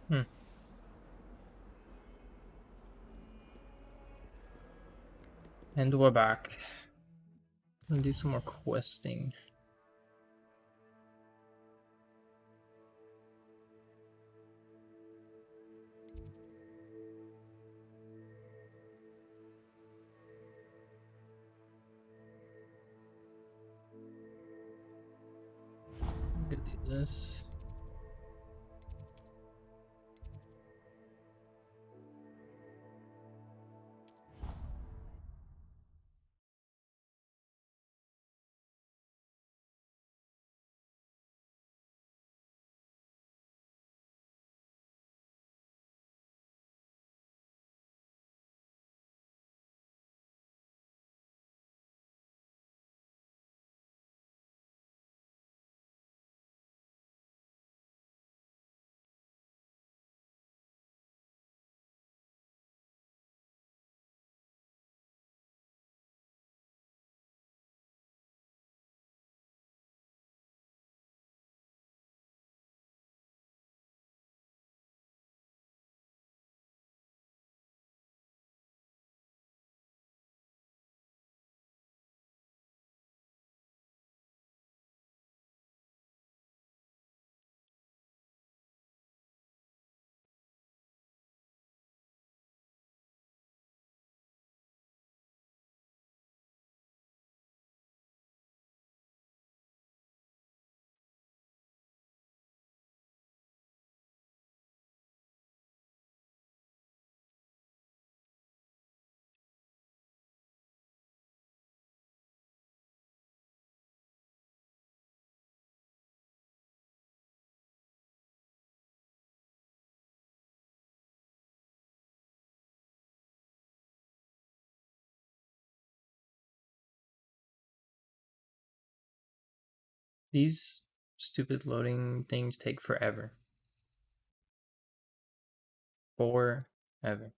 Hmm. And we're back. Gonna do some more questing. I'm gonna do this. These stupid loading things take forever. Forever.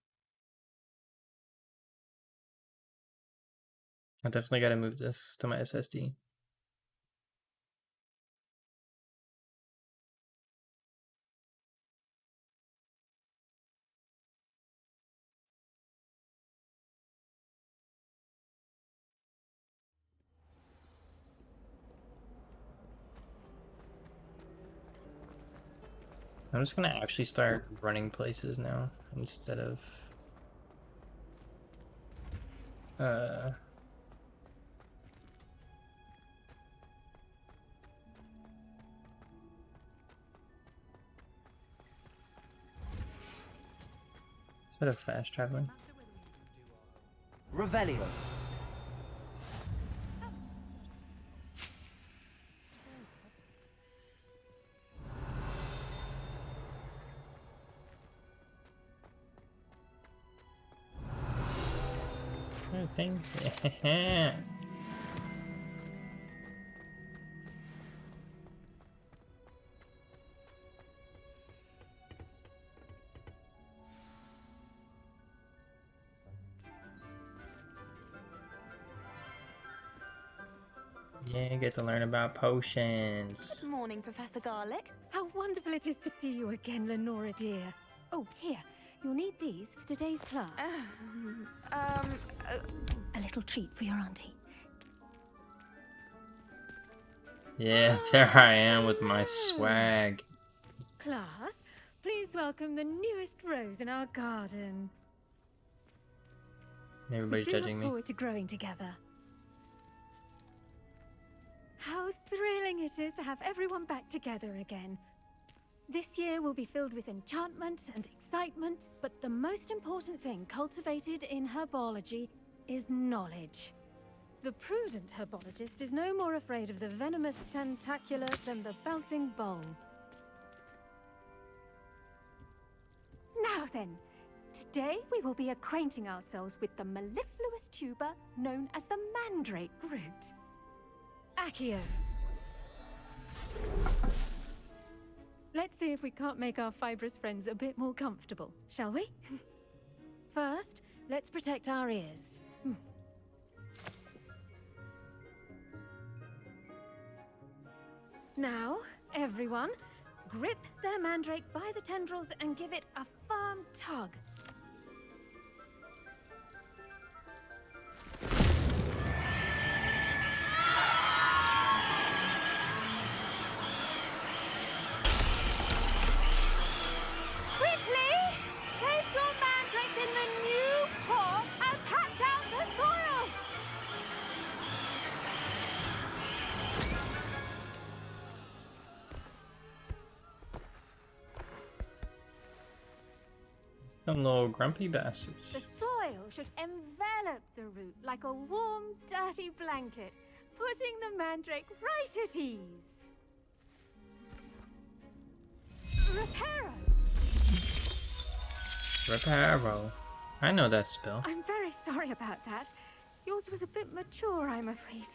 I definitely gotta move this to my SSD. I'm just gonna actually start running places now instead of uh fast traveling. Revelio. Everything. Yeah. Yeah, get to learn about potions. Good morning, Professor Garlick. How wonderful it is to see you again, Lenora dear. Oh, here. You'll need these for today's class. A little treat for your auntie. Yeah, there I am with my swag. Class, please welcome the newest rose in our garden. Everybody's We do judging look me. forward to growing together. How thrilling it is to have everyone back together again. This year will be filled with enchantment and excitement, but the most important thing cultivated in herbology is knowledge. The prudent herbologist is no more afraid of the venomous tentacular than the bouncing bowl. Now then, today we will be acquainting ourselves with the mellifluous tuber known as the mandrake root. Accio. Let's see if we can't make our fibrous friends a bit more comfortable, shall we? First, let's protect our ears. Now, everyone, Grip their mandrake by the tendrils and give it a firm tug. Quickly! Place your mandrake in the new pot and pat down the soil! Some little grumpy bastards. The soil should envelop the root like a warm, dirty blanket, putting the mandrake right at ease. Reparo! Reparo. I know that spell. I'm very sorry about that. Yours was a bit mature, I'm afraid.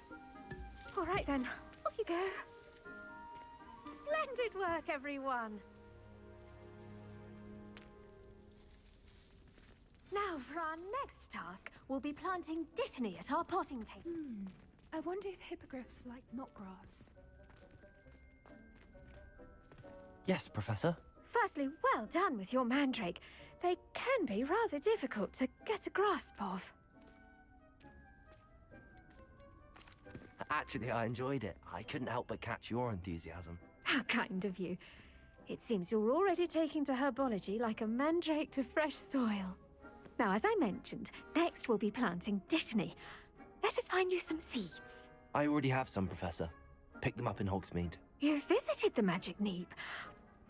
All right then, off you go. Splendid work, everyone. Now for our next task, we'll be planting dittany at our potting table. I wonder if hippogriffs like knotgrass. Yes, Professor. Firstly, well done with your mandrake. They can be rather difficult to get a grasp of. Actually, I enjoyed it. I couldn't help but catch your enthusiasm. How kind of you. It seems you're already taking to herbology like a mandrake to fresh soil. Now, as I mentioned, next we'll be planting dittany. Let us find you some seeds. I already have some, Professor. Picked them up in Hogsmeade. You visited the Magic Neep.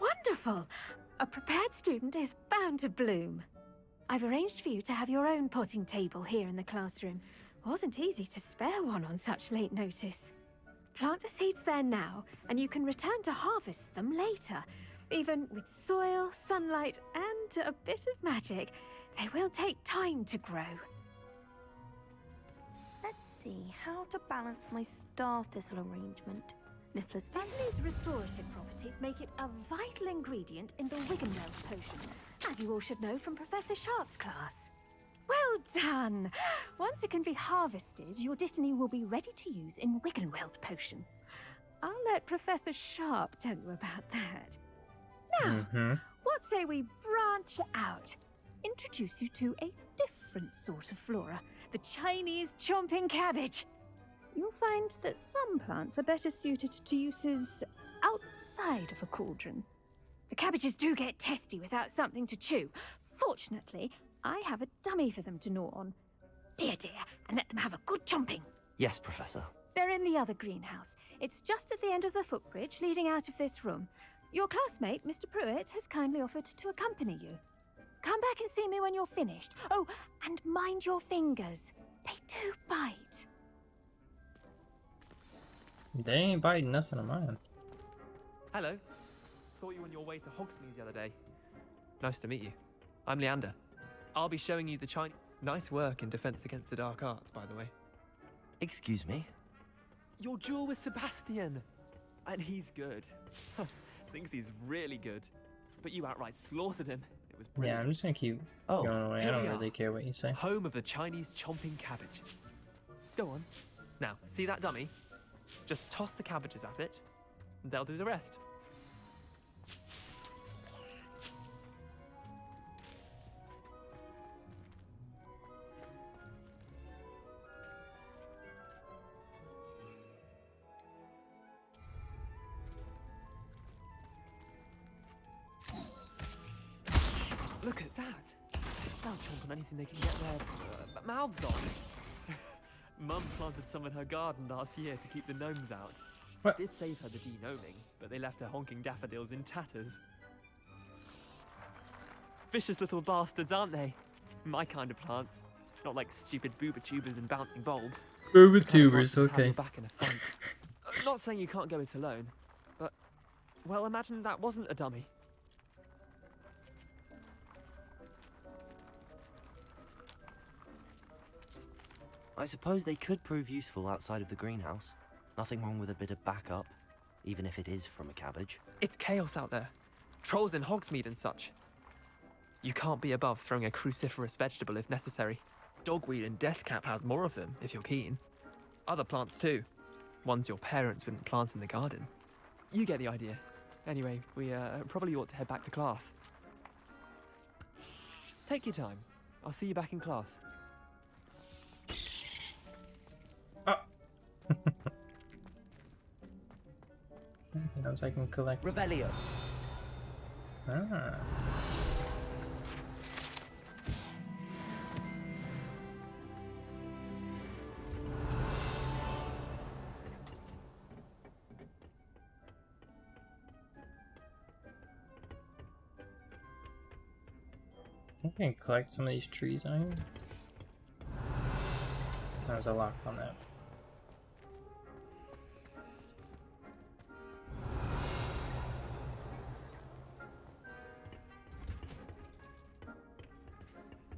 Wonderful! A prepared student is bound to bloom. I've arranged for you to have your own potting table here in the classroom. Wasn't easy to spare one on such late notice. Plant the seeds there now, and you can return to harvest them later. Even with soil, sunlight, and a bit of magic, they will take time to grow. Let's see how to balance my star thistle arrangement. Mifflin's Dittany's restorative properties make it a vital ingredient in the Wiggenweld potion, as you all should know from Professor Sharp's class. Well done! Once it can be harvested, your dittany will be ready to use in Wiggenweld potion. I'll let Professor Sharp tell you about that. Now, what say we branch out? Introduce you to a different sort of flora, the Chinese chomping cabbage. You'll find that some plants are better suited to uses outside of a cauldron. The cabbages do get testy without something to chew. Fortunately, I have a dummy for them to gnaw on. Be a dear and let them have a good chomping. Yes, Professor. They're in the other greenhouse. It's just at the end of the footbridge leading out of this room. Your classmate, Mr. Pruitt, has kindly offered to accompany you. Come back and see me when you're finished. Oh, and mind your fingers. They do bite. They ain't biting nothing of mine. Hello. Thought you were on your way to Hogsmeade the other day. Nice to meet you. I'm Leander. I'll be showing you the Chinese... Nice work in Defense Against the Dark Arts, by the way. Excuse me? Your duel with Sebastian! And he's good. Thinks he's really good. But you outright slaughtered him. It was brilliant. Yeah, I'm just gonna keep going away. I here don't we really are. care what you say. Home of the Chinese chomping cabbage. Go on. Now, see that dummy? Just toss the cabbages at it, and they'll do the rest. Look at that! They'll chomp on anything they can get their mouths on. Mum planted some in her garden last year to keep the gnomes out. What? Did save her the de-gnoming, but they left her honking daffodils in tatters. Vicious little bastards, aren't they? My kind of plants. Not like stupid booba tubers and bouncing bulbs. Booba Kind of tubers, wants to have okay. your back in a fight. Not saying you can't go it alone, but... Well, imagine that wasn't a dummy. I suppose they could prove useful outside of the greenhouse. Nothing wrong with a bit of backup, even if it is from a cabbage. It's chaos out there. Trolls in Hogsmeade and such. You can't be above throwing a cruciferous vegetable if necessary. Dogweed and deathcap has more of them, if you're keen. Other plants too. Ones your parents wouldn't plant in the garden. You get the idea. Anyway, we probably ought to head back to class. Take your time. I'll see you back in class. Oh. Anything else I can collect? Revelio. Ah. I can collect some of these trees on here. There's a lock on that.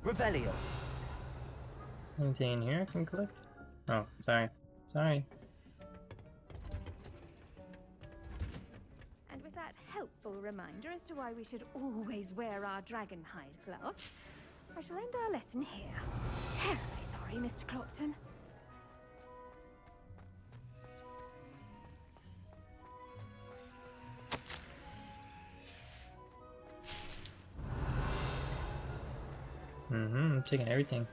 Revelio. Anything in here I can collect? Oh, sorry. Sorry. And with that helpful reminder as to why we should always wear our dragon hide gloves, I shall end our lesson here. Terribly sorry, Mr. Clopton. I'm taking everything.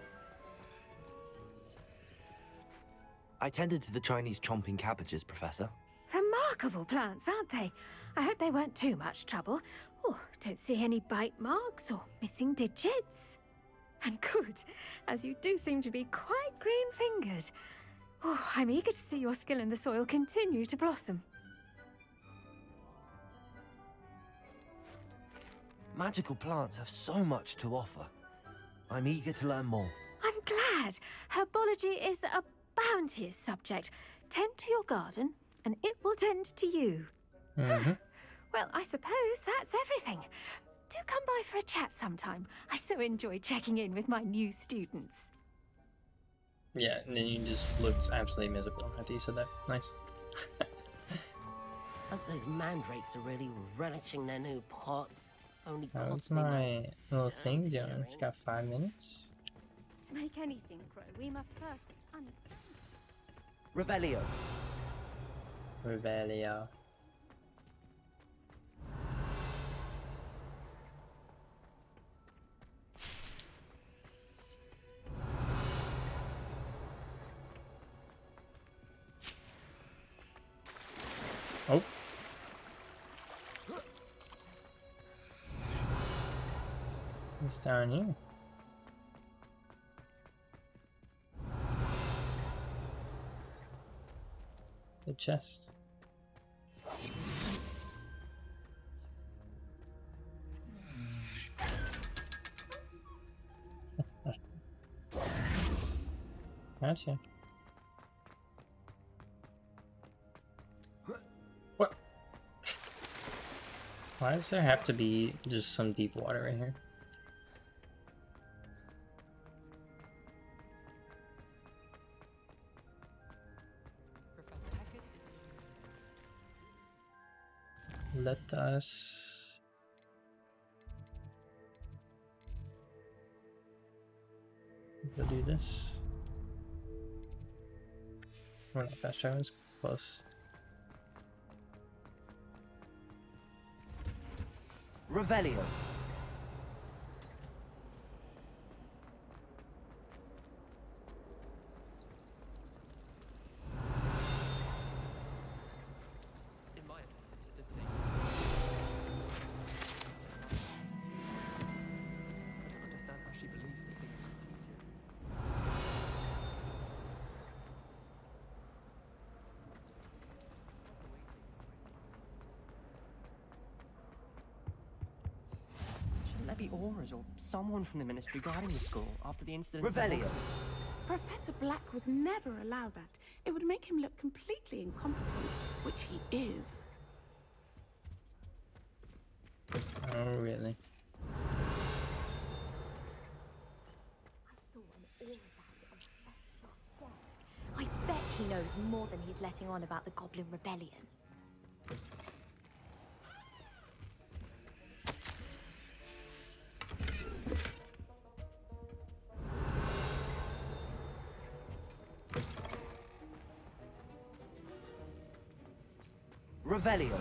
I tended to the Chinese chomping cabbages, Professor. Remarkable plants, aren't they? I hope they weren't too much trouble. Oh, don't see any bite marks or missing digits. And good, as you do seem to be quite green-fingered. Oh, I'm eager to see your skill in the soil continue to blossom. Magical plants have so much to offer. I'm eager to learn more. I'm glad. Herbology is a bounteous subject. Tend to your garden, and it will tend to you. Well, I suppose that's everything. Do come by for a chat sometime. I so enjoy checking in with my new students. Yeah, and then you just looked absolutely miserable after you said that. Nice. Hope those mandrakes are really relishing their new pots. Only How's cost me my little thing doing? It's got 5 minutes. To make anything grow, we must first understand. Revelio. Revelio. Oh. What's down here? The chest. Gotcha. What? Why does there have to be just some deep water right here? Let us go do this. We're not fast traveling, it's close. Revelio. In my opinion, the thing. I don't understand how she believes the thing. Shouldn't there be auras or someone from the ministry guarding the school after the incident? Revelio. Professor Black would never allow that. It would make him look completely incompetent, which he is. Oh, really? I saw an aura bag on Professor Black's desk. I bet he knows more than he's letting on about the Goblin Rebellion. Revelio.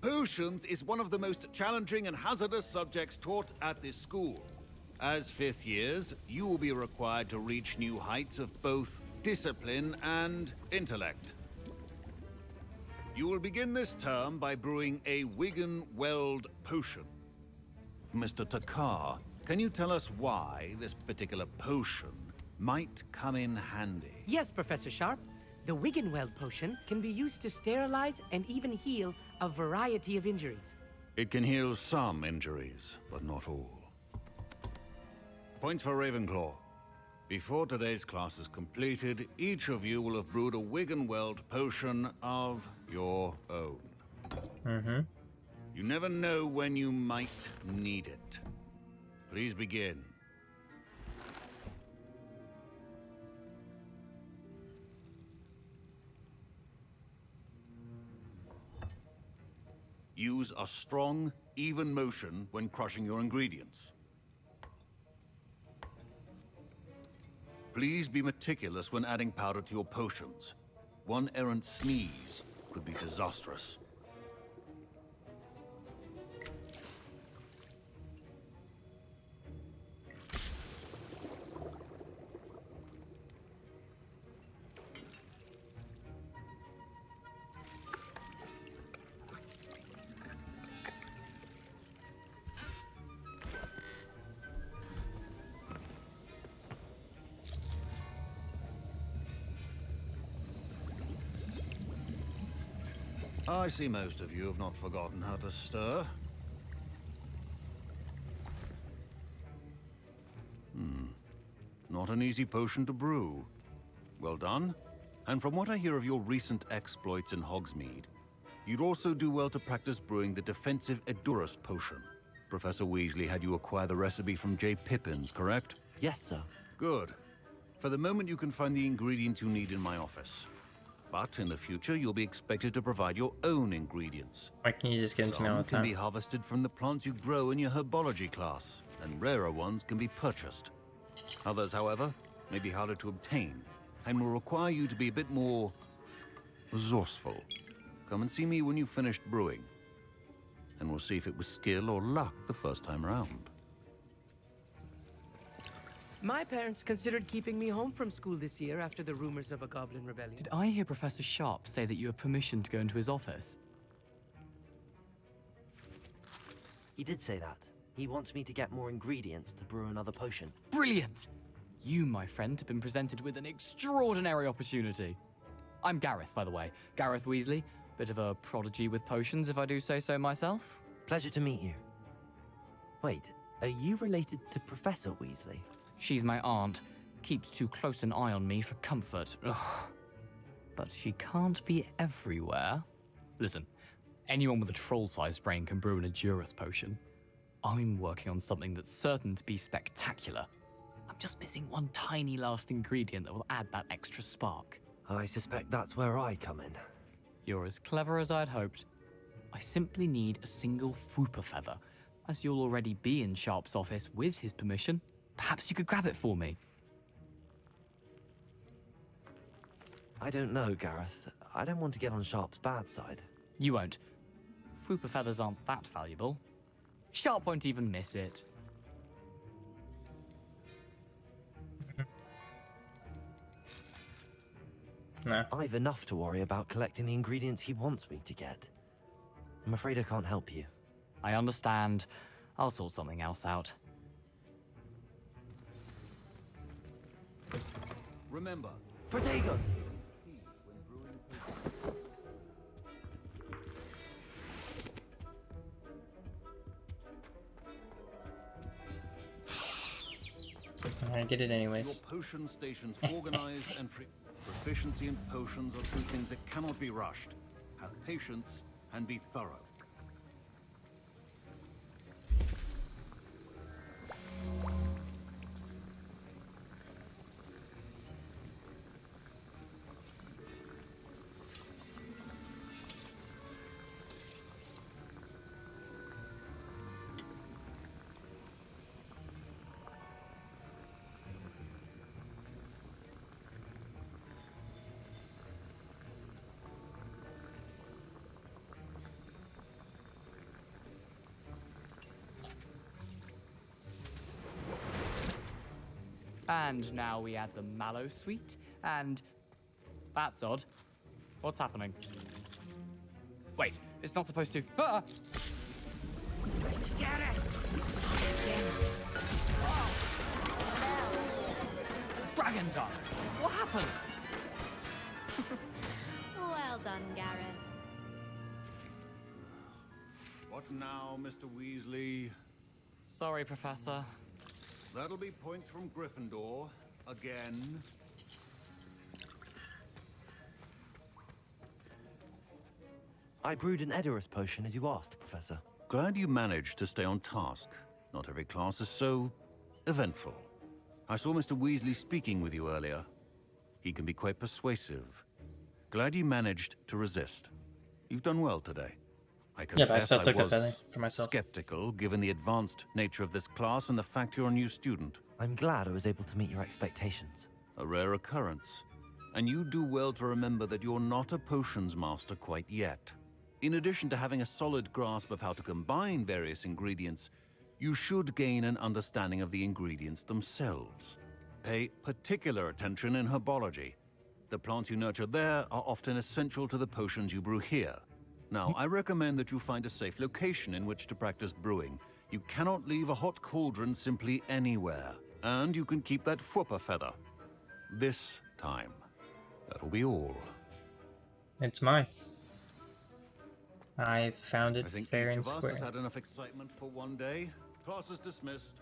Potions is one of the most challenging and hazardous subjects taught at this school. As fifth years, you will be required to reach new heights of both discipline and intellect. You will begin this term by brewing a Wigan Weld potion. Mr. Takar, can you tell us why this particular potion might come in handy? Yes, Professor Sharp. The Wiggenweld potion can be used to sterilize and even heal a variety of injuries. It can heal some injuries, but not all. Points for Ravenclaw. Before today's class is completed, each of you will have brewed a Wiggenweld potion of your own. You never know when you might need it. Please begin. Use a strong, even motion when crushing your ingredients. Please be meticulous when adding powder to your potions. One errant sneeze could be disastrous. I see most of you have not forgotten how to stir. Not an easy potion to brew. Well done. And from what I hear of your recent exploits in Hogsmeade, you'd also do well to practice brewing the defensive Edurus potion. Professor Weasley had you acquire the recipe from J. Pippins, correct? Yes, sir. Good. For the moment, you can find the ingredients you need in my office. But in the future, you'll be expected to provide your own ingredients. Why can't you just give them to me all the Some can time? be harvested from the plants you grow in your herbology class, and rarer ones can be purchased. Others, however, may be harder to obtain, and will require you to be a bit more resourceful. Come and see me when you've finished brewing, and we'll see if it was skill or luck the first time around. My parents considered keeping me home from school this year after the rumors of a goblin rebellion. Did I hear Professor Sharp say that you have permission to go into his office? He did say that. He wants me to get more ingredients to brew another potion. Brilliant! You, my friend, have been presented with an extraordinary opportunity. I'm Gareth, by the way. Gareth Weasley. Bit of a prodigy with potions, if I do say so myself. Pleasure to meet you. Wait, are you related to Professor Weasley? She's my aunt. Keeps too close an eye on me for comfort. Ugh. But she can't be everywhere. Listen, anyone with a troll-sized brain can brew an Edurus potion. I'm working on something that's certain to be spectacular. I'm just missing one tiny last ingredient that will add that extra spark. I suspect that's where I come in. You're as clever as I'd hoped. I simply need a single Fwooper feather. As you'll already be in Sharp's office with his permission, perhaps you could grab it for me. I don't know, Gareth. I don't want to get on Sharp's bad side. You won't. Fwooper feathers aren't that valuable. Sharp won't even miss it. Nah. I've enough to worry about collecting the ingredients he wants me to get. I'm afraid I can't help you. I understand. I'll sort something else out. Remember, Protego! I get it anyways. your potion station's organized and free. Proficiency in potions are two things that cannot be rushed. Have patience and be thorough. And now we add the mallow sweet, and... That's odd. What's happening? Wait, it's not supposed to... Ah! Get it! Dragon Tongue! What happened? Well done, Gareth. What now, Mr. Weasley? Sorry, Professor. That'll be points from Gryffindor. Again. I brewed an Edorus potion as you asked, Professor. Glad you managed to stay on task. Not every class is so eventful. I saw Mr. Weasley speaking with you earlier. He can be quite persuasive. Glad you managed to resist. You've done well today. I Yeah, but I confess still took the was feather for myself. skeptical given the advanced nature of this class and the fact you're a new student. I'm glad I was able to meet your expectations. A rare occurrence. And you do well to remember that you're not a potions master quite yet. In addition to having a solid grasp of how to combine various ingredients, you should gain an understanding of the ingredients themselves. Pay particular attention in herbology. The plants you nurture there are often essential to the potions you brew here. Now, I recommend that you find a safe location in which to practice brewing. You cannot leave a hot cauldron simply anywhere. And you can keep that Hufflepuff feather. This time. That'll be all. It's mine. I found it I think fair each and of us square. has had enough excitement for one day. Class is dismissed.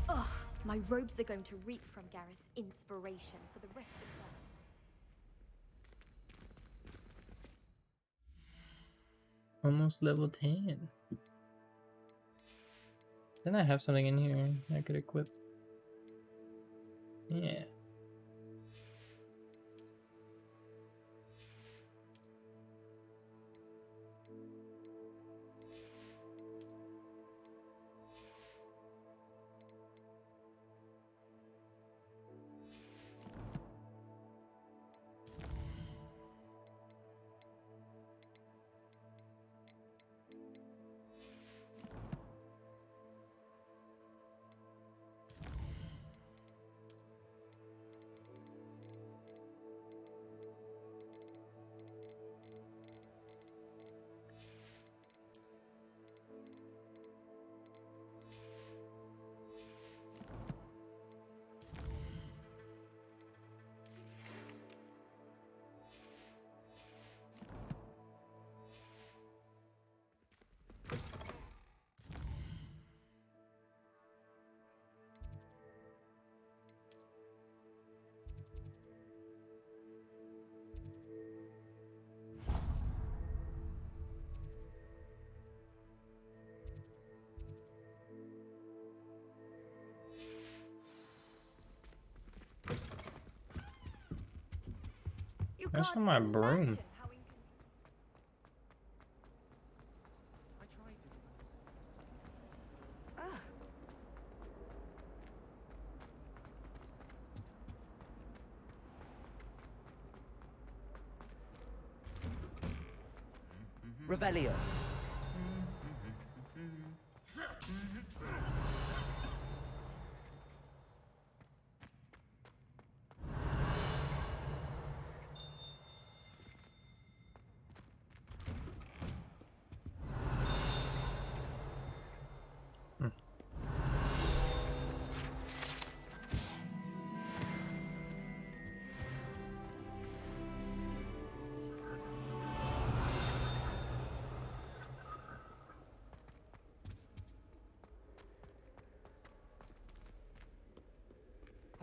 Ugh, my robes are going to reek from Gareth's inspiration for the rest of them. Almost level 10. Then I have something in here I could equip. Yeah. Where's my broom? Revelio.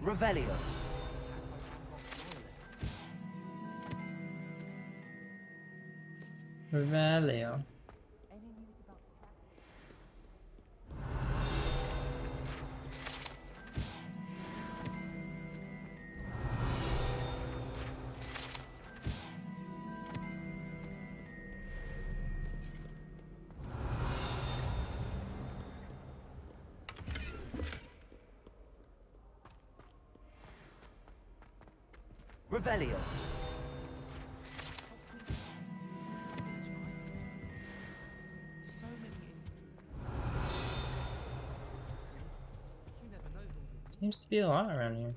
Revelio. Revelio. Revelio. Seems to be a lot around here.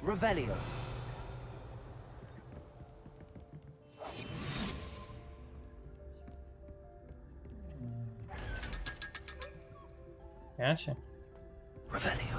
Revelio. Gotcha. Revelio.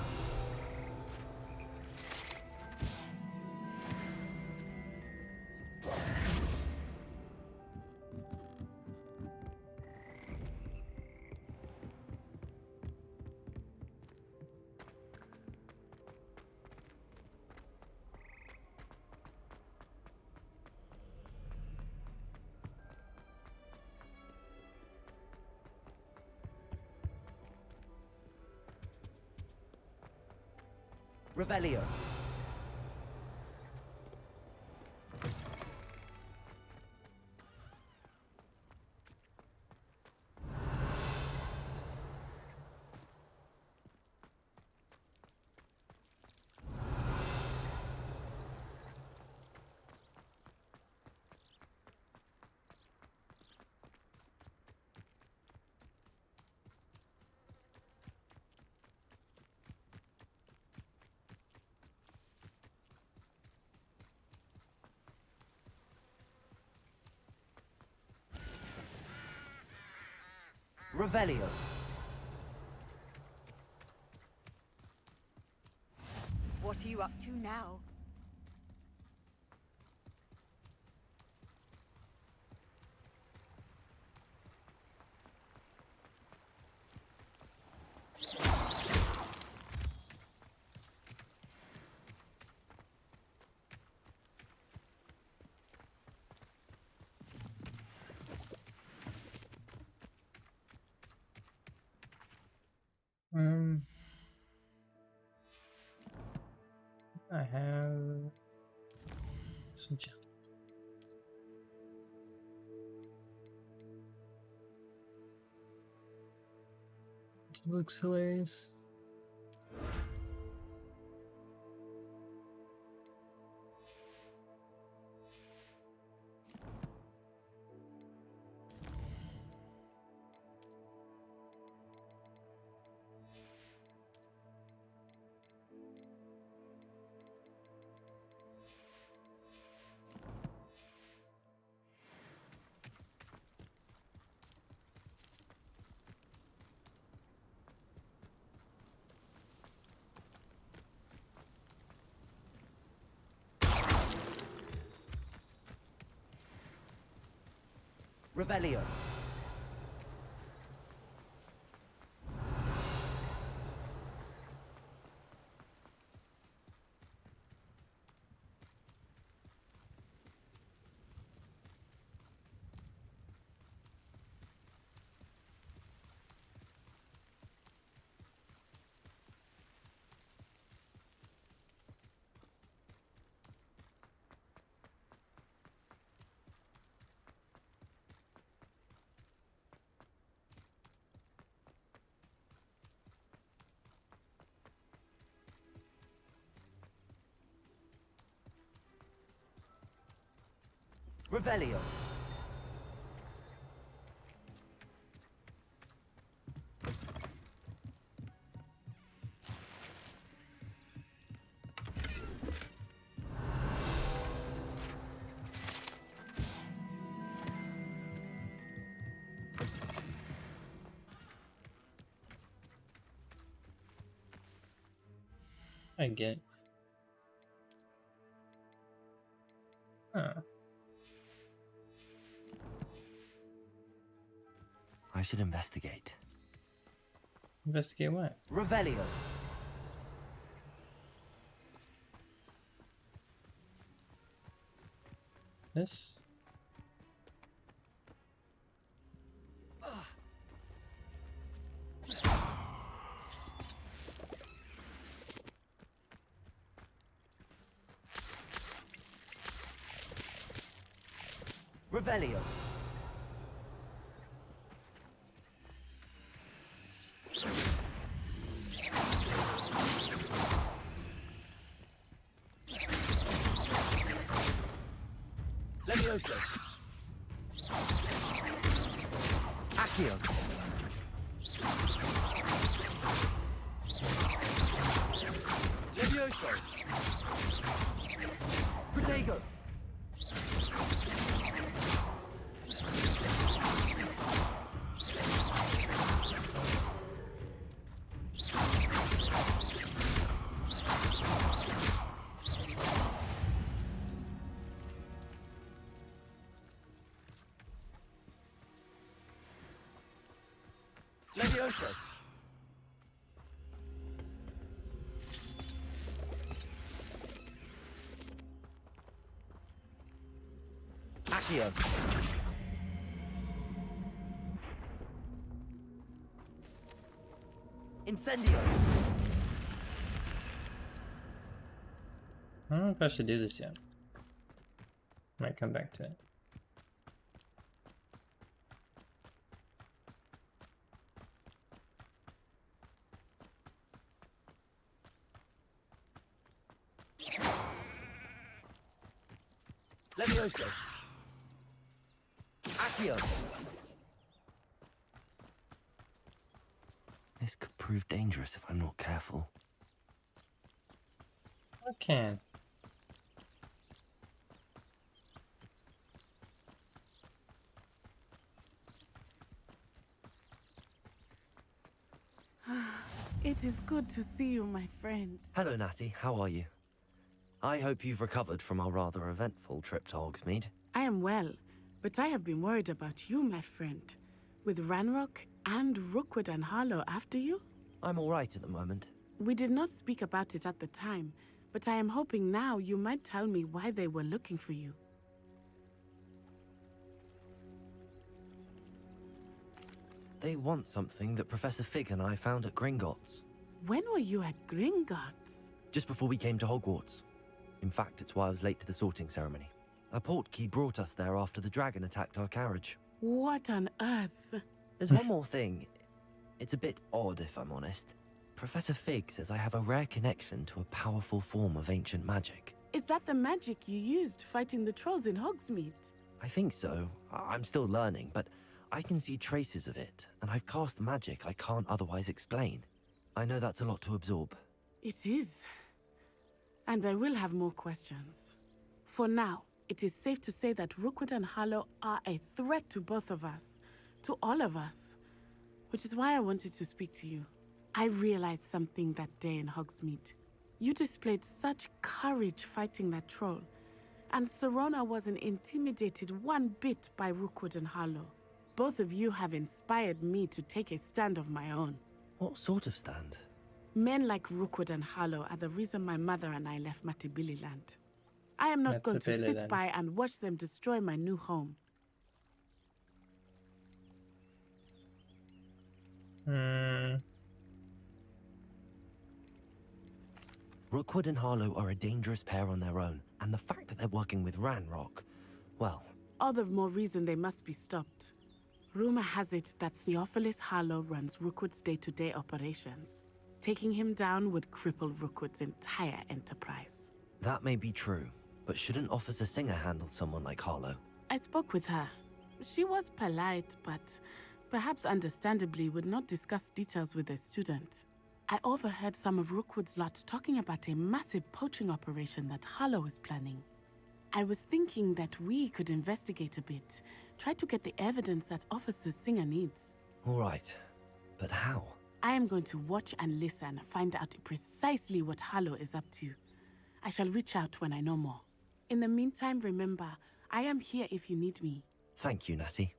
Revelio. Revelio. What are you up to now? I have some gel. This looks hilarious. Revelio. Revelio. I get. Huh. I should investigate. Investigate what? Revelio. This? Revelio. Levioso. Accio. Levioso. Protego. Levioso. Accio. Incendio. I don't know if I should do this yet. Might come back to it. Levioso. Accio. This could prove dangerous if I'm not careful. Okay. It is good to see you, my friend. Hello, Natty. How are you? I hope you've recovered from our rather eventful trip to Hogsmeade. I am well, but I have been worried about you, my friend. With Ranrock and Rookwood and Harlow after you? I'm all right at the moment. We did not speak about it at the time, but I am hoping now you might tell me why they were looking for you. They want something that Professor Fig and I found at Gringotts. When were you at Gringotts? Just before we came to Hogwarts. In fact, it's why I was late to the sorting ceremony. A portkey brought us there after the dragon attacked our carriage. What on earth? There's one more thing. It's a bit odd, if I'm honest. Professor Fig says I have a rare connection to a powerful form of ancient magic. Is that the magic you used fighting the trolls in Hogsmeade? I think so. I'm still learning, but I can see traces of it, and I've cast magic I can't otherwise explain. I know that's a lot to absorb. It is. And I will have more questions. For now, it is safe to say that Rookwood and Harlow are a threat to both of us, to all of us, which is why I wanted to speak to you. I realized something that day in Hogsmeade. You displayed such courage fighting that troll, and Serona wasn't intimidated one bit by Rookwood and Harlow. Both of you have inspired me to take a stand of my own. What sort of stand? Men like Rookwood and Harlow are the reason my mother and I left Matibili Land. I am not going to sit by and watch them destroy my new home. Rookwood and Harlow are a dangerous pair on their own, and the fact that they're working with Ranrock, well... All the more reason they must be stopped. Rumor has it that Theophilus Harlow runs Rookwood's day-to-day operations. Taking him down would cripple Rookwood's entire enterprise. That may be true, but shouldn't Officer Singer handle someone like Harlow? I spoke with her. She was polite, but perhaps understandably would not discuss details with a student. I overheard some of Rookwood's lot talking about a massive poaching operation that Harlow is planning. I was thinking that we could investigate a bit, try to get the evidence that Officer Singer needs. All right, but how? I am going to watch and listen, find out precisely what Harlow is up to. I shall reach out when I know more. In the meantime, remember, I am here if you need me. Thank you, Natty.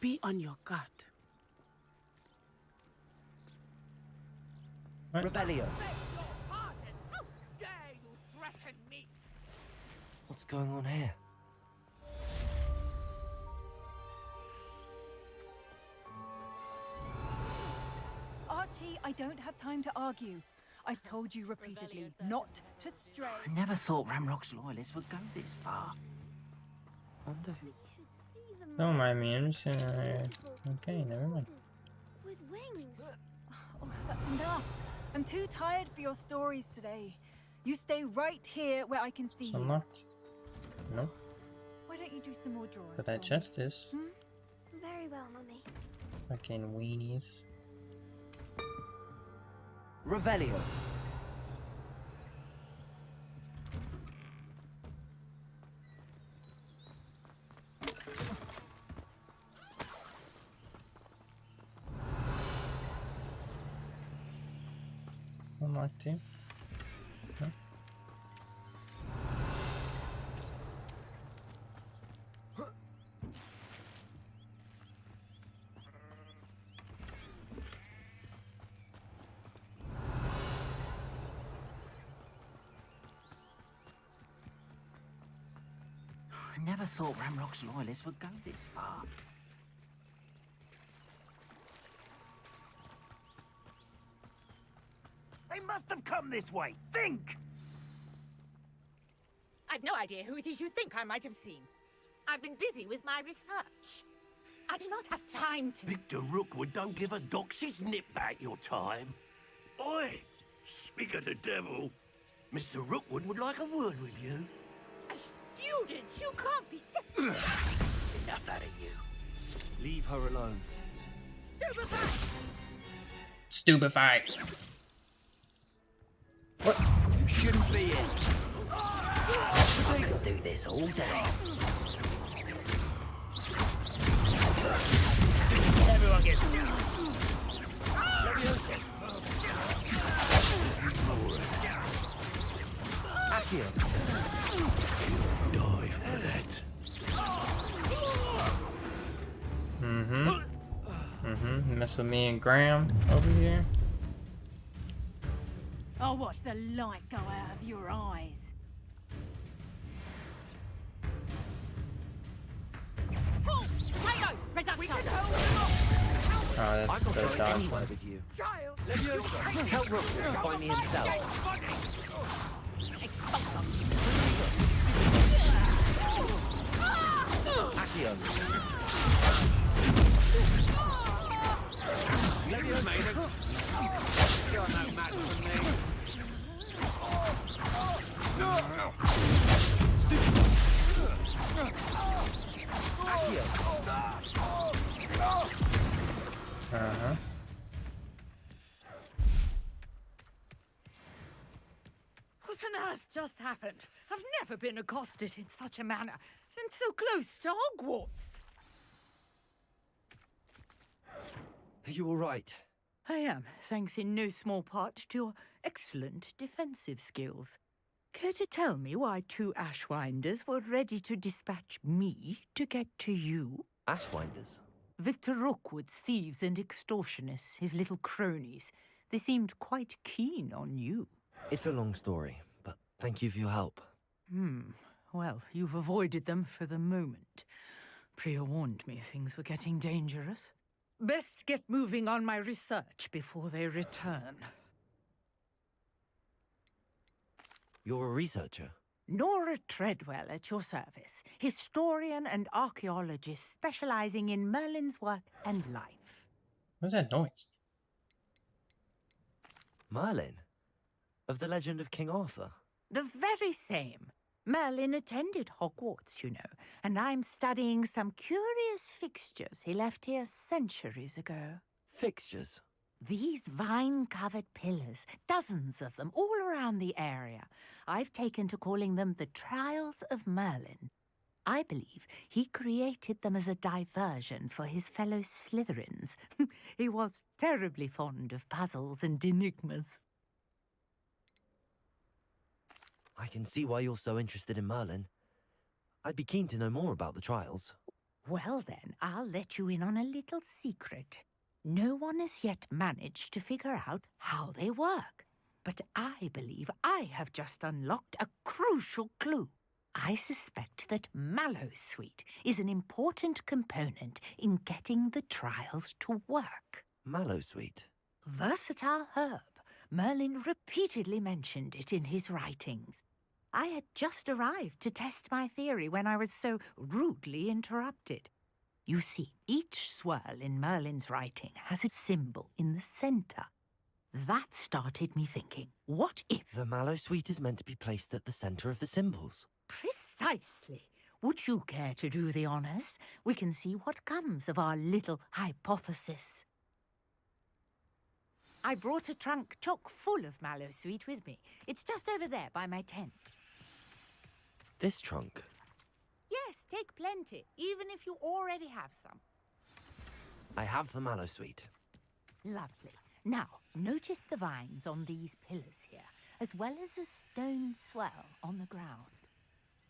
Be on your guard. Revelio. What's going on here? Archie, I don't have time to argue. I've told you repeatedly not to stray. I never thought Ramrock's loyalists would go this far. Don't mind me, I'm just gonna... Okay, never mind. With wings. Oh, that's enough. I'm too tired for your stories today. You stay right here where I can see you. Unlocked. Nope. Why don't you do some more drawing? But that chest is. Very well, Mummy. Fucking weenies. Revelio. Unlock two. No. I never thought Ramrock's loyalists would go this far. They must have come this way. Think! I've no idea who it is you think I might have seen. I've been busy with my research. I do not have time to... Victor Rookwood don't give a doxy's nip back your time. Oi! Speak of the devil. Mr. Rookwood would like a word with you. A student? You can't be Enough out of you. Leave her alone. stupefied! Stupefied. What? You shouldn't be in. I could do this all day. Everyone gets down. Accio. Die for that. Mess with me and Graham over here. I'll watch the light go out of your eyes. Halt! Tango! Reducto! Oh, that's the dodge one. With you. Child! Leviosa, tell Rookwood to find me himself. Accio. Leviosa. You're no match for me. Uh-huh. What on earth just happened? I've never been accosted in such a manner, and so close to Hogwarts. Are you all right? I am, thanks in no small part to your excellent defensive skills. Care to tell me why two Ashwinders were ready to dispatch me to get to you? Ashwinders? Victor Rookwood's thieves and extortionists, his little cronies. They seemed quite keen on you. It's a long story, but thank you for your help. Well, you've avoided them for the moment. Priya warned me things were getting dangerous. Best get moving on my research before they return. You're a researcher? Nora Treadwell at your service, historian and archaeologist specializing in Merlin's work and life. What's that noise? Merlin? Of the legend of King Arthur? The very same. Merlin attended Hogwarts, you know, and I'm studying some curious fixtures he left here centuries ago. Fixtures? These vine-covered pillars, dozens of them, all around the area. I've taken to calling them the Trials of Merlin. I believe he created them as a diversion for his fellow Slytherins. He was terribly fond of puzzles and enigmas. I can see why you're so interested in Merlin. I'd be keen to know more about the trials. Well then, I'll let you in on a little secret. No one has yet managed to figure out how they work. But I believe I have just unlocked a crucial clue. I suspect that Mallowsweet is an important component in getting the trials to work. Mallowsweet? Versatile herb. Merlin repeatedly mentioned it in his writings. I had just arrived to test my theory when I was so rudely interrupted. You see, each swirl in Merlin's writing has a symbol in the center. That started me thinking, what if... The Mallowsweet is meant to be placed at the center of the symbols. Precisely. Would you care to do the honors? We can see what comes of our little hypothesis. I brought a trunk chock full of mallow sweet with me. It's just over there by my tent. This trunk? Yes, take plenty, even if you already have some. I have the mallow sweet. Lovely. Now, notice the vines on these pillars here, as well as a stone swell on the ground.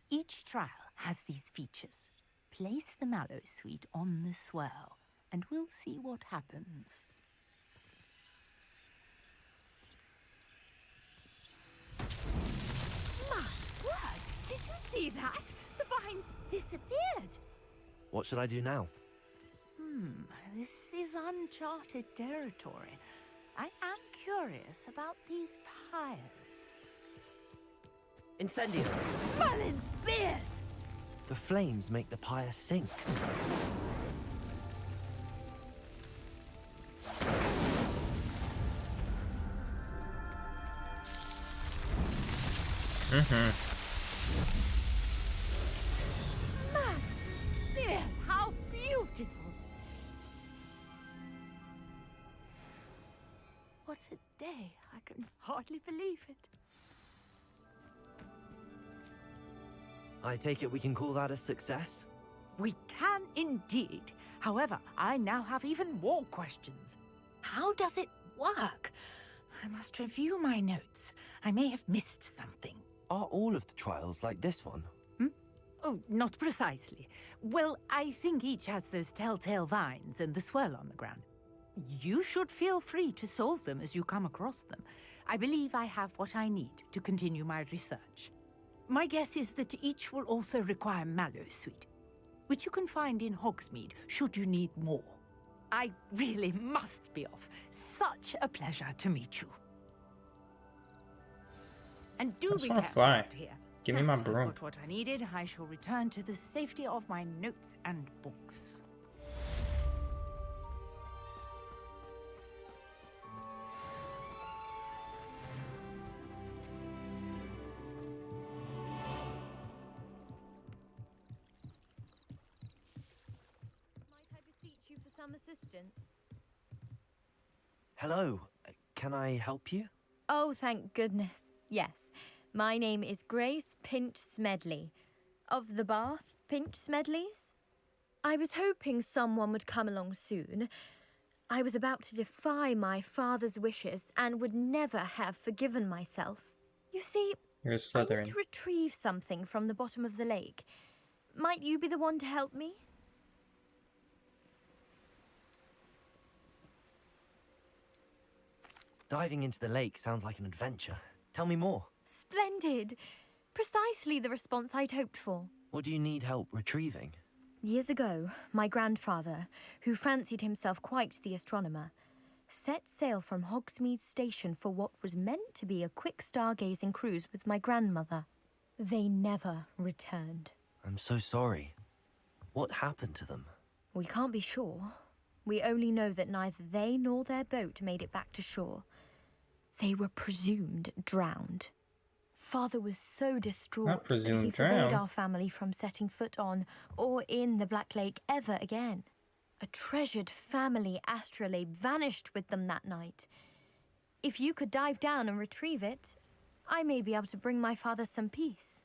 Each trial has these features. Place the mallow sweet on the swell, and we'll see what happens. My word! Did you see that? The vines disappeared. What should I do now? This is uncharted territory. I am curious about these pyres. Incendio! Merlin's beard! The flames make the pyre sink. Merlin's beard! How beautiful! What a day. I can hardly believe it. I take it we can call that a success? We can indeed. However, I now have even more questions. How does it work? I must review my notes. I may have missed something. Are all of the trials like this one? Oh, not precisely. Well, I think each has those telltale vines and the swirl on the ground. You should feel free to solve them as you come across them. I believe I have what I need to continue my research. My guess is that each will also require mallow sweet, which you can find in Hogsmeade should you need more. I really must be off. Such a pleasure to meet you. And do just be wanna careful fly. out here. Give me Now my I've broom. got what I needed. I shall return to the safety of my notes and books. Might I beseech you for some assistance? Hello, can I help you? Oh, thank goodness. Yes. My name is Grace Pinch Smedley, of the Bath Pinch Smedleys. I was hoping someone would come along soon. I was about to defy my father's wishes and would never have forgiven myself. You see, You're I Slytherin. need to retrieve something from the bottom of the lake. Might you be the one to help me? Diving into the lake sounds like an adventure. Tell me more. Splendid! Precisely the response I'd hoped for. What do you need help retrieving? Years ago, my grandfather, who fancied himself quite the astronomer, set sail from Hogsmeade Station for what was meant to be a quick stargazing cruise with my grandmother. They never returned. I'm so sorry. What happened to them? We can't be sure. We only know that neither they nor their boat made it back to shore. They were presumed drowned. Father was so distraught Not that he presumed forbade drowned. our family from setting foot on or in the Black Lake ever again. A treasured family astrolabe vanished with them that night. If you could dive down and retrieve it, I may be able to bring my father some peace.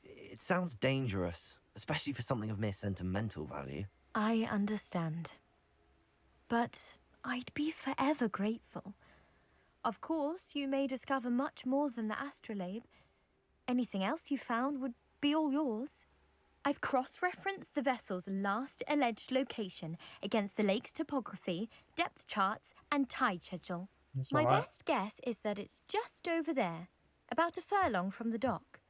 It sounds dangerous, especially for something of mere sentimental value. I understand. But I'd be forever grateful. Of course, you may discover much more than the astrolabe. Anything else you found would be all yours. I've cross-referenced the vessel's last alleged location against the lake's topography, depth charts, and tide schedule. That's a My lot. best guess is that it's just over there, about a furlong from the dock.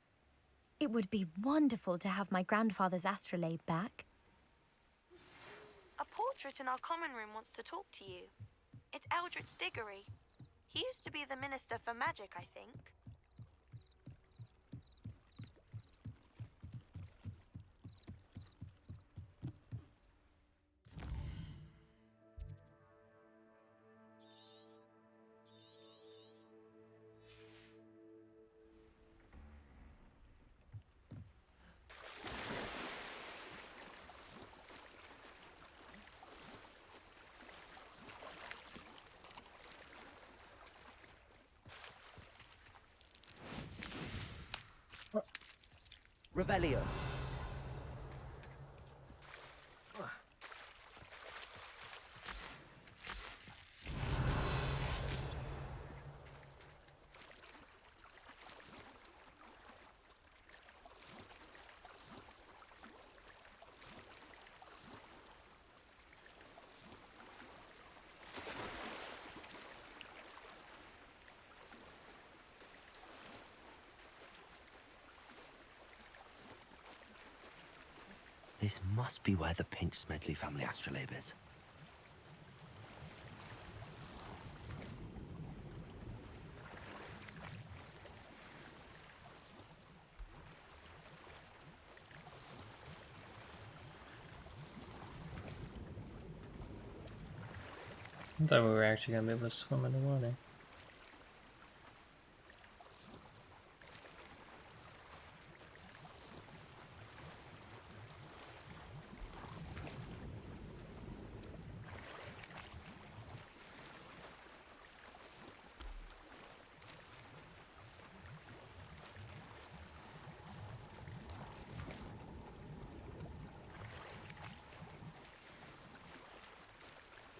It would be wonderful to have my grandfather's astrolabe back. A portrait in our common room wants to talk to you. It's Eldritch Diggory. He used to be the Minister for Magic, I think. Revelio. This must be where the Pinch Smedley family astrolabe is. I thought we were actually gonna be able to swim in the water.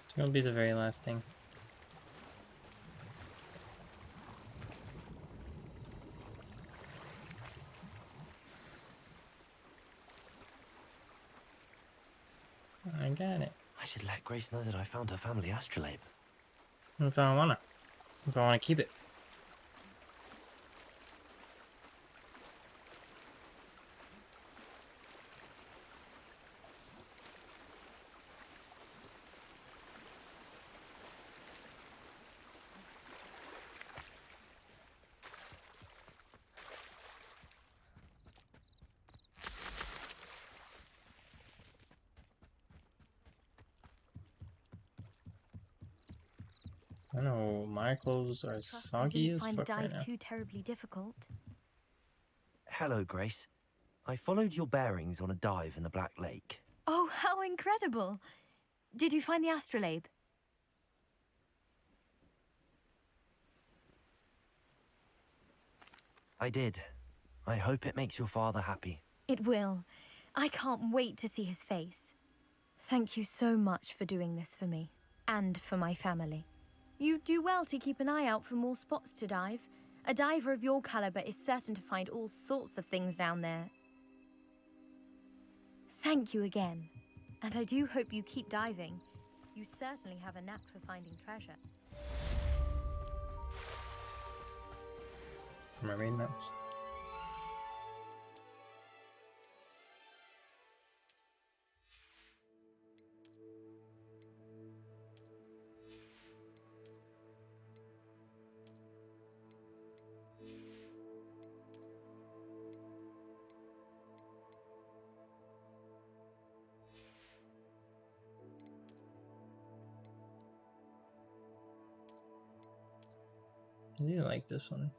It's gonna be the very last thing. I got it. I should let Grace know that I found her family astrolabe. If I wanna. If I wanna keep it. I know my clothes are Trust I soggy didn't as find the fuck right dive now. too terribly difficult. Hello, Grace. I followed your bearings on a dive in the Black Lake. Oh, how incredible! Did you find the astrolabe? I did. I hope it makes your father happy. It will. I can't wait to see his face. Thank you so much for doing this for me. And for my family. You do well to keep an eye out for more spots to dive. A diver of your caliber is certain to find all sorts of things down there. Thank you again. And I do hope you keep diving. You certainly have a knack for finding treasure. Am I reading that? I do like this one.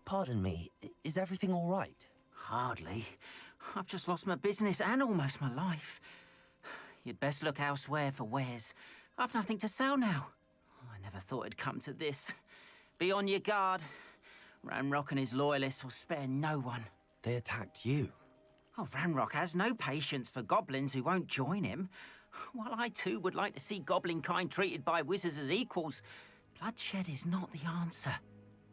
Pardon me, is everything all right? Hardly. I've just lost my business and almost my life. You'd best look elsewhere for wares. I've nothing to sell now. I never thought it'd come to this. Be on your guard. Ranrock and his loyalists will spare no one. They attacked you. Oh, Ranrock has no patience for goblins who won't join him. While I too would like to see goblin kind treated by wizards as equals, bloodshed is not the answer.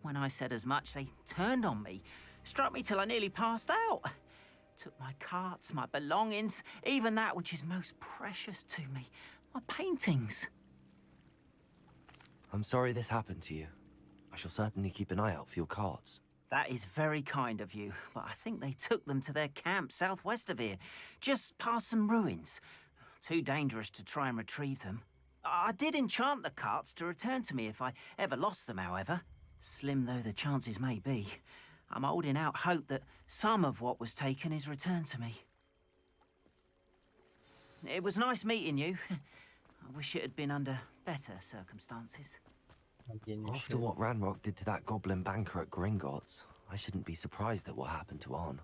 When I said as much, they turned on me, struck me till I nearly passed out. Took my carts, my belongings, even that which is most precious to me, my paintings. I'm sorry this happened to you. I shall certainly keep an eye out for your carts. That is very kind of you, but I think they took them to their camp southwest of here, just past some ruins. Too dangerous to try and retrieve them. I did enchant the carts to return to me if I ever lost them, however. Slim though the chances may be, I'm holding out hope that some of what was taken is returned to me. It was nice meeting you. I wish it had been under better circumstances. After what Ranrock did to that goblin banker at Gringotts, I shouldn't be surprised at what happened to Arn.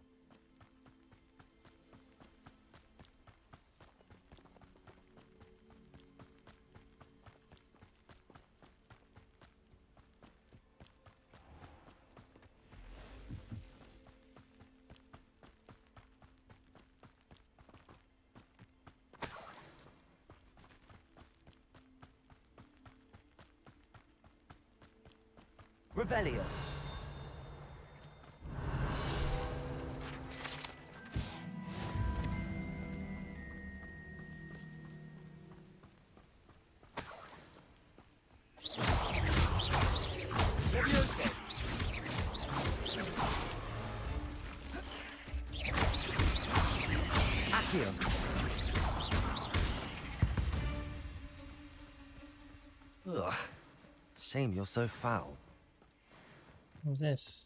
Revelio. Levioso. Accio. Ugh. Shame you're so foul. What's this?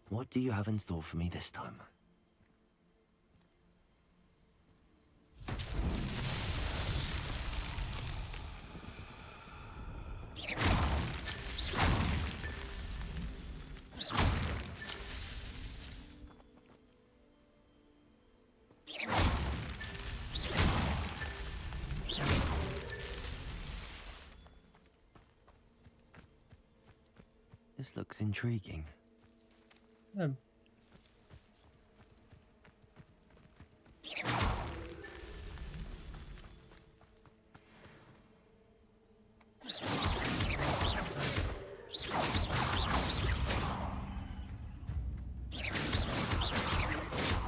What do you have in store for me this time? This looks intriguing.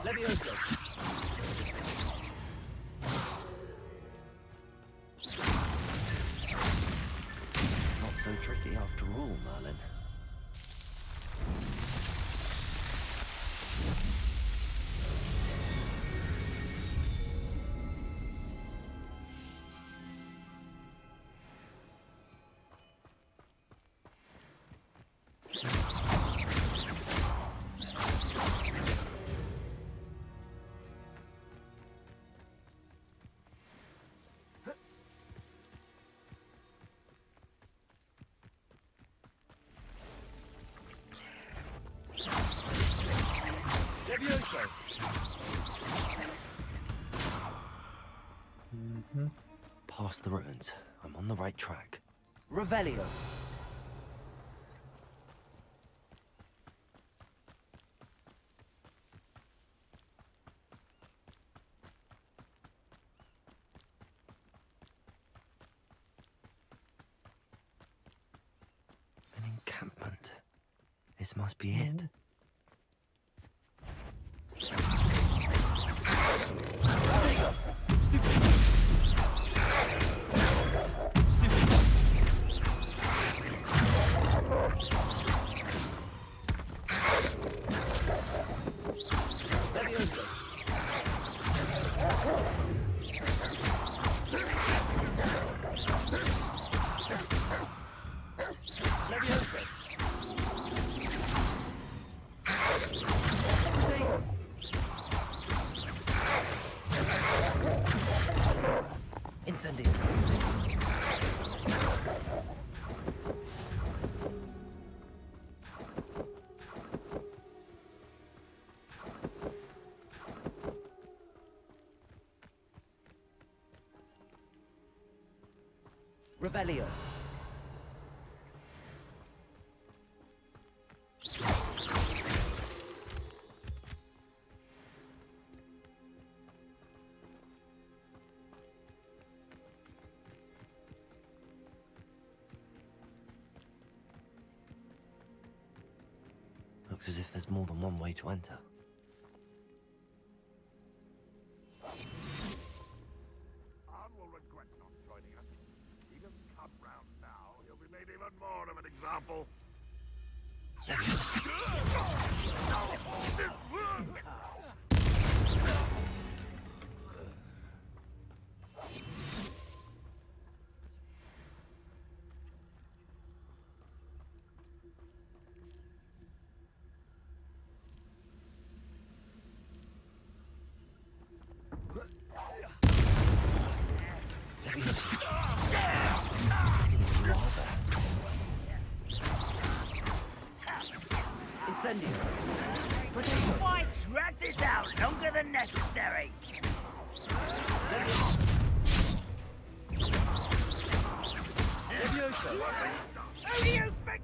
Levioso. Not so tricky after all, Merlin. Levioso. Past the ruins. I'm on the right track. Revelio. An encampment. This must be it. Incendio. Revelio. Looks as if there's more than one way to enter. Arn will regret not joining us. He doesn't come round now. He'll be made even more of an example. Leviosa. Many of you are there. Incendio. Why drag this out longer than necessary? Leviosa. Who do you think?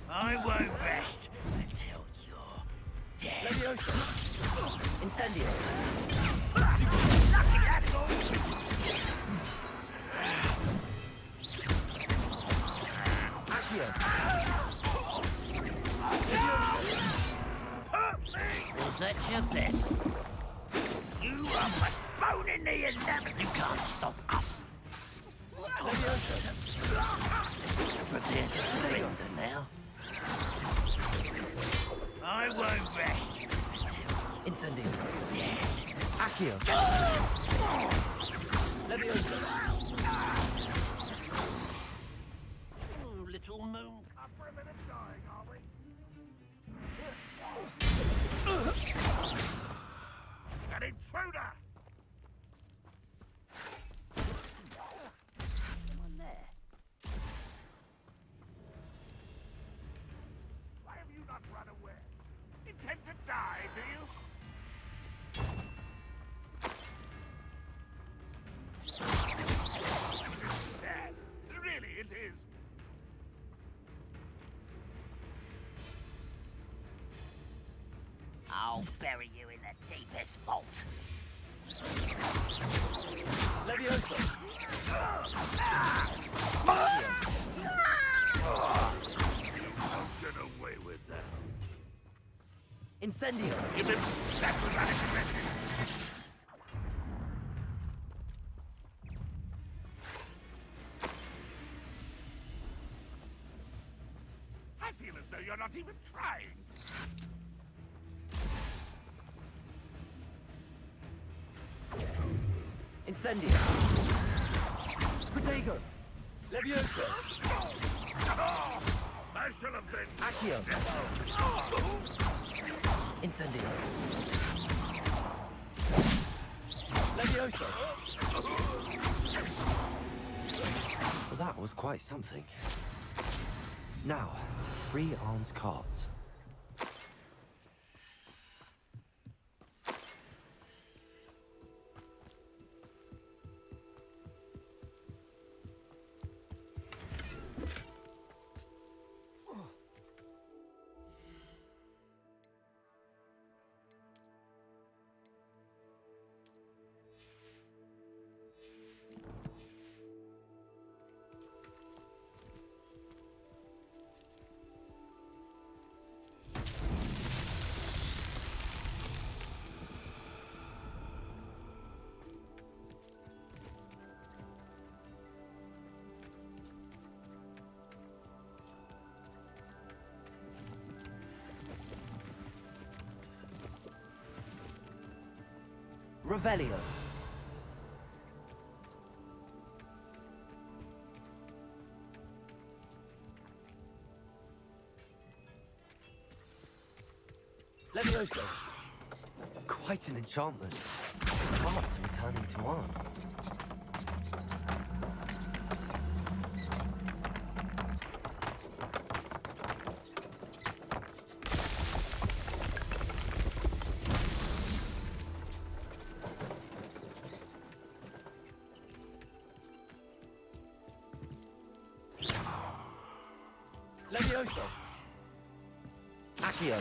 I won't rest until you're dead. Leviosa. Incendio. Lucky that's all. Accio. Was that your best? You are postponing the 11th. You can't stop us. Prepare to surrender now. I won't rest Incendio. until dead. Accio. Leviosa. Oh, little moon cup for a minute dying, are we? An intruder! Someone there. Why have you not run away? Intend to die, do you? It's sad. Really, it is. I'll bury you in the deepest vault. Leviosa. Don't get away with that. Incendio. That was unexpected. I feel as though you're not even trying. Incendio. Protego. Leviosa. I shall avenge Accio. Incendio. Leviosa. Well, that was quite something. Now, to free Arn's cards. Revelio. Leviosa. Quite an enchantment. Cards returning to Arn. Leviosa. Accio.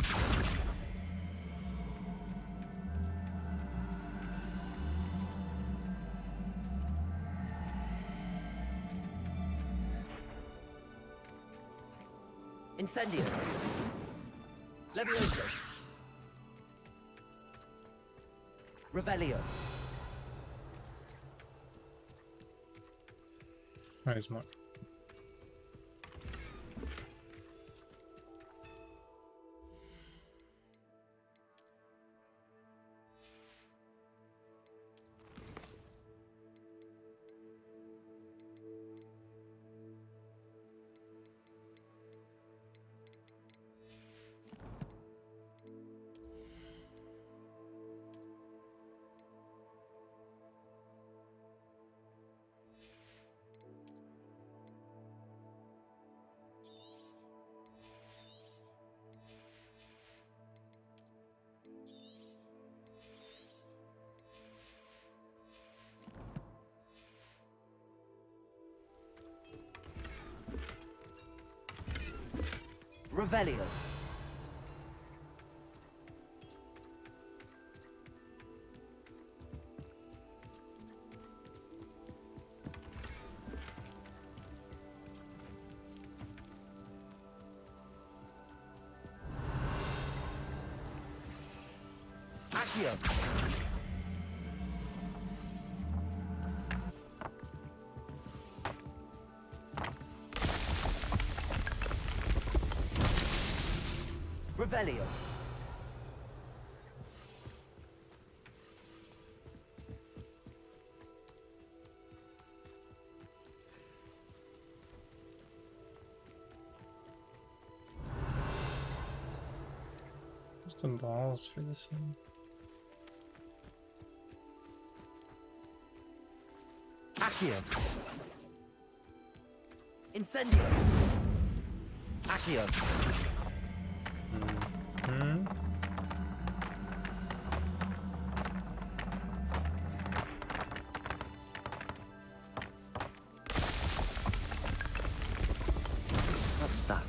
Incendio. Leviosa. Revelio. Where's my... Revelio. Accio. Revelio. Just some balls for this one. Accio. Incendio. Accio. Hmm? What's that?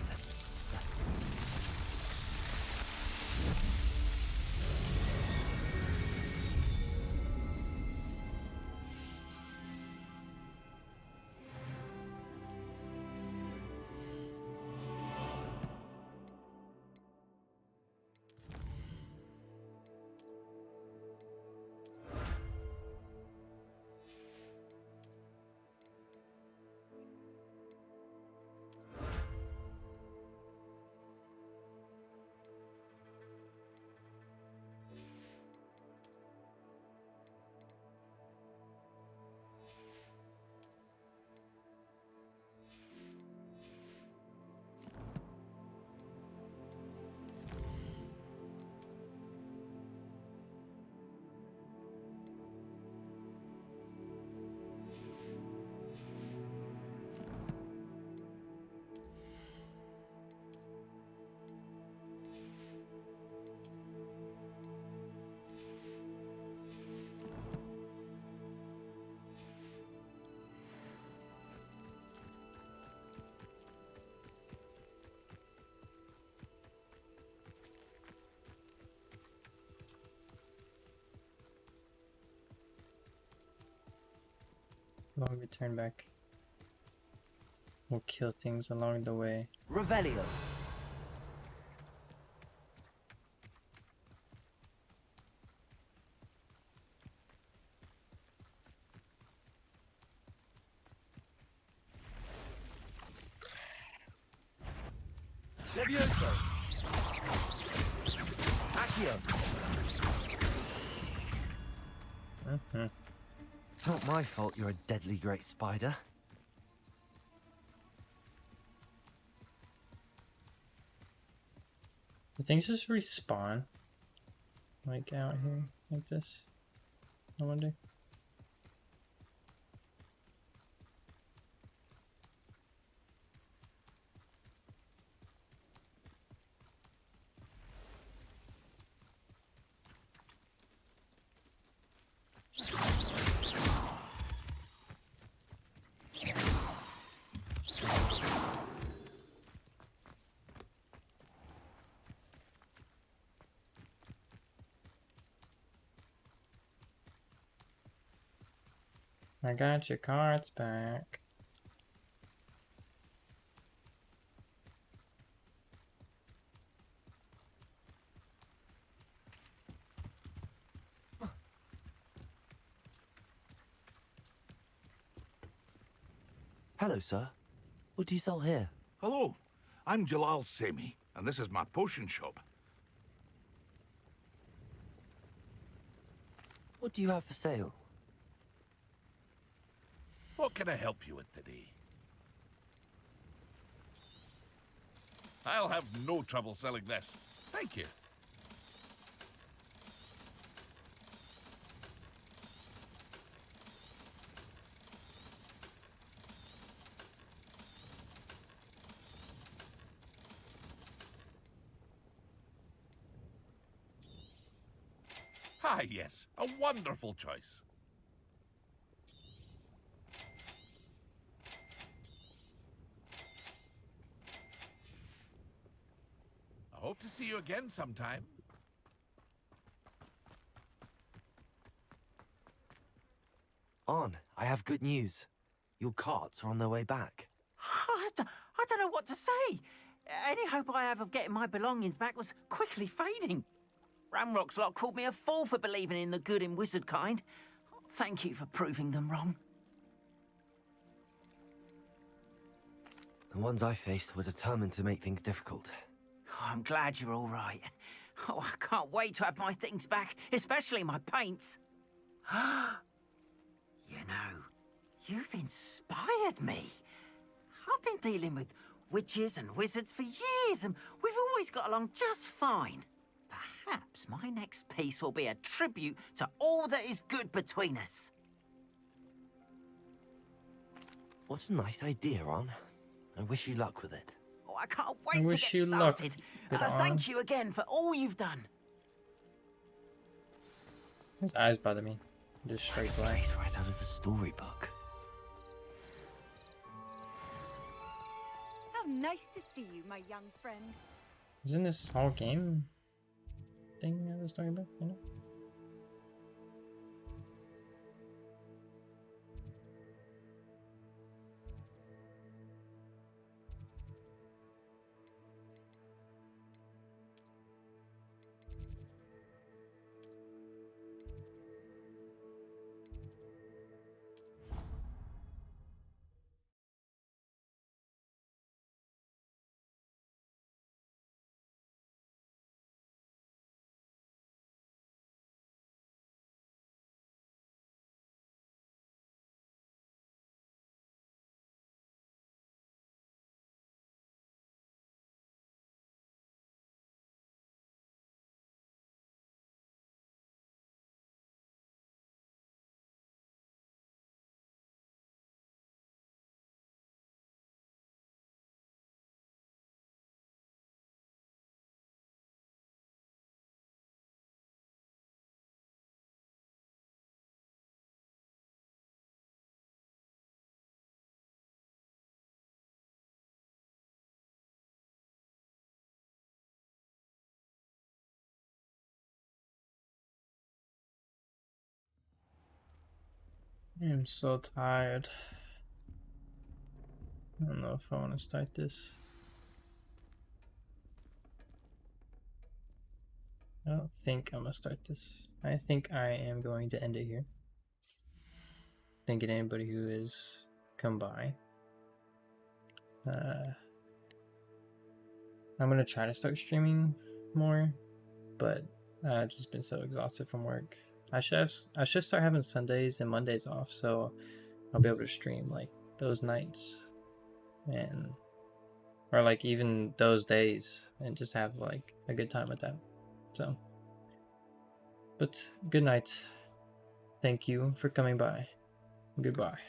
We'll return back. We'll kill things along the way. Revelio. Levioso. Accio. Mm-hmm. It's not my fault you're a deadly great spider. Do things just respawn? Like out here, like this? I wonder. I got your cards back. Hello, sir. What do you sell here? Hello, I'm Jalal Semi, and this is my potion shop. What do you have for sale? What can I help you with today? I'll have no trouble selling this. Thank you. Ah, yes, a wonderful choice. Hope to see you again sometime. On, I have good news. Your carts are on their way back. I don't know what to say. Any hope I have of getting my belongings back was quickly fading. Ramrock's lot called me a fool for believing in the good in wizard kind. Thank you for proving them wrong. The ones I faced were determined to make things difficult. Oh, I'm glad you're all right. Oh, I can't wait to have my things back, especially my paints. You know, you've inspired me. I've been dealing with witches and wizards for years, and we've always got along just fine. Perhaps my next piece will be a tribute to all that is good between us. What a nice idea, Ron. I wish you luck with it. Oh, I can't wait to get started. Thank you again for all you've done. His eyes bother me. Just straight black. Face right out of a storybook. How nice to see you, my young friend. Isn't this whole game thing I was talking about? You know? I'm so tired. I don't know if I want to start this. I don't think I'm gonna start this. I think I am going to end it here. Thanking anybody who has come by. I'm gonna try to start streaming more, but I've just been so exhausted from work. I should start having Sundays and Mondays off, so I'll be able to stream like those nights, and or like even those days, and just have like a good time with that. So, but good night. Thank you for coming by. Goodbye.